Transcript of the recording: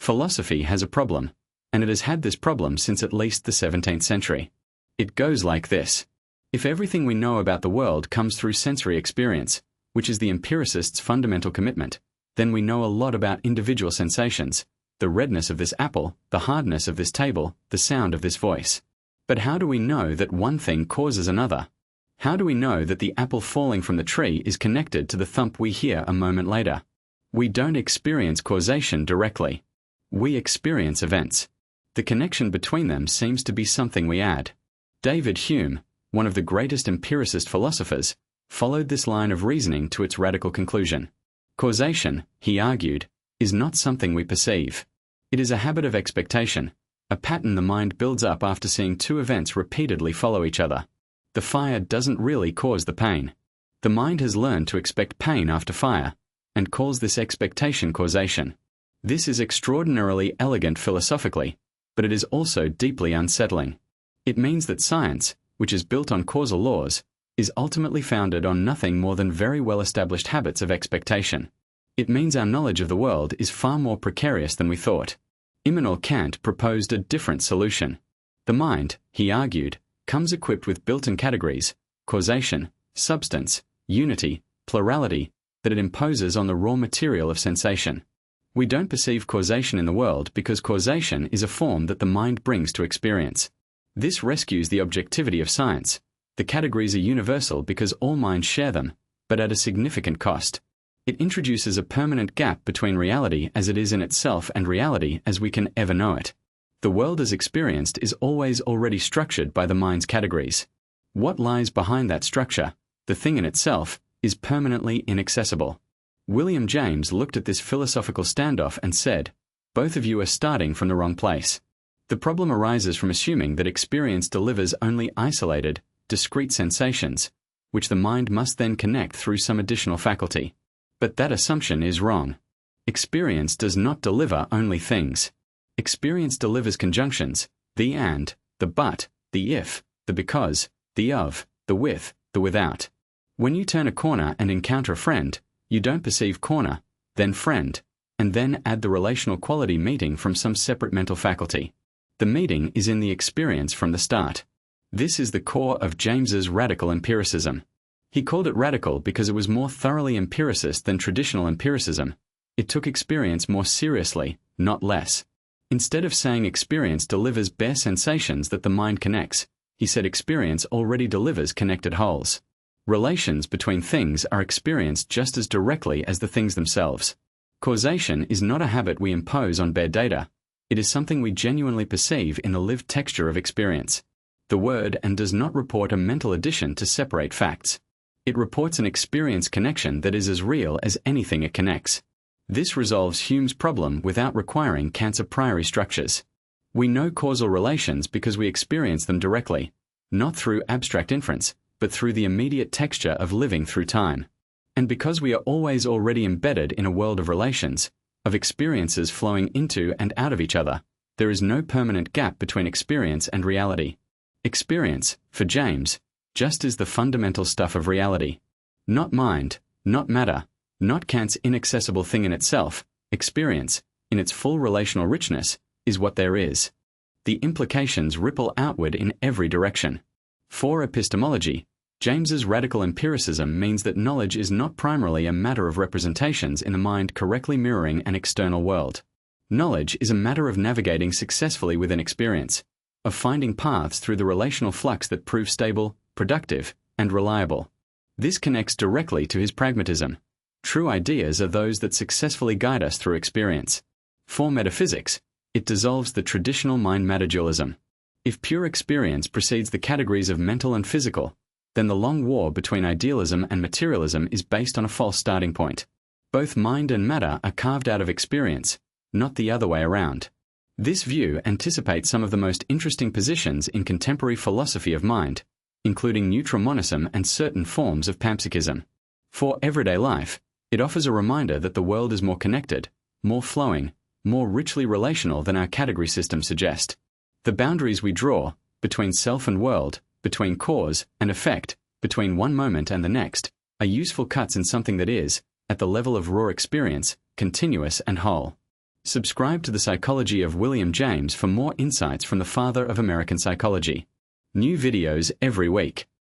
Philosophy has a problem, and it has had this problem since at least the 17th century. It goes like this. If everything we know about the world comes through sensory experience, which is the empiricist's fundamental commitment, then we know a lot about individual sensations, the redness of this apple, the hardness of this table, the sound of this voice. But how do we know that one thing causes another? How do we know that the apple falling from the tree is connected to the thump we hear a moment later? We don't experience causation directly. We experience events. The connection between them seems to be something we add. David Hume, one of the greatest empiricist philosophers, followed this line of reasoning to its radical conclusion. Causation, he argued, is not something we perceive. It is a habit of expectation, a pattern the mind builds up after seeing two events repeatedly follow each other. The fire doesn't really cause the pain. The mind has learned to expect pain after fire, and calls this expectation causation. This is extraordinarily elegant philosophically, but it is also deeply unsettling. It means that science, which is built on causal laws, is ultimately founded on nothing more than very well-established habits of expectation. It means our knowledge of the world is far more precarious than we thought. Immanuel Kant proposed a different solution. The mind, he argued, comes equipped with built-in categories, causation, substance, unity, plurality, that it imposes on the raw material of sensation. We don't perceive causation in the world because causation is a form that the mind brings to experience. This rescues the objectivity of science. The categories are universal because all minds share them, but at a significant cost. It introduces a permanent gap between reality as it is in itself and reality as we can ever know it. The world as experienced is always already structured by the mind's categories. What lies behind that structure, the thing in itself, is permanently inaccessible. William James looked at this philosophical standoff and said, "Both of you are starting from the wrong place." The problem arises from assuming that experience delivers only isolated, discrete sensations, which the mind must then connect through some additional faculty. But that assumption is wrong. Experience does not deliver only things. Experience delivers conjunctions, the and, the but, the if, the because, the of, the with, the without. When you turn a corner and encounter a friend, you don't perceive corner, then friend, and then add the relational quality meeting from some separate mental faculty. The meeting is in the experience from the start. This is the core of James's radical empiricism. He called it radical because it was more thoroughly empiricist than traditional empiricism. It took experience more seriously, not less. Instead of saying experience delivers bare sensations that the mind connects, he said experience already delivers connected wholes. Relations between things are experienced just as directly as the things themselves. Causation is not a habit we impose on bare data. It is something we genuinely perceive in the lived texture of experience. The word and does not report a mental addition to separate facts. It reports an experience connection that is as real as anything it connects. This resolves Hume's problem without requiring Kant's a priori structures. We know causal relations because we experience them directly, not through abstract inference, but through the immediate texture of living through time. And because we are always already embedded in a world of relations, of experiences flowing into and out of each other, there is no permanent gap between experience and reality. Experience, for James, just is the fundamental stuff of reality. Not mind, not matter, not Kant's inaccessible thing in itself. Experience, in its full relational richness, is what there is. The implications ripple outward in every direction. For epistemology, James's radical empiricism means that knowledge is not primarily a matter of representations in the mind correctly mirroring an external world. Knowledge is a matter of navigating successfully within experience, of finding paths through the relational flux that prove stable, productive, and reliable. This connects directly to his pragmatism. True ideas are those that successfully guide us through experience. For metaphysics, it dissolves the traditional mind-matter dualism. If pure experience precedes the categories of mental and physical, then the long war between idealism and materialism is based on a false starting point. Both mind and matter are carved out of experience, not the other way around. This view anticipates some of the most interesting positions in contemporary philosophy of mind, including neutral monism and certain forms of panpsychism. For everyday life, it offers a reminder that the world is more connected, more flowing, more richly relational than our category systems suggest. The boundaries we draw, between self and world, between cause and effect, between one moment and the next, are useful cuts in something that is, at the level of raw experience, continuous and whole. Subscribe to the Psychology of William James for more insights from the father of American psychology. New videos every week.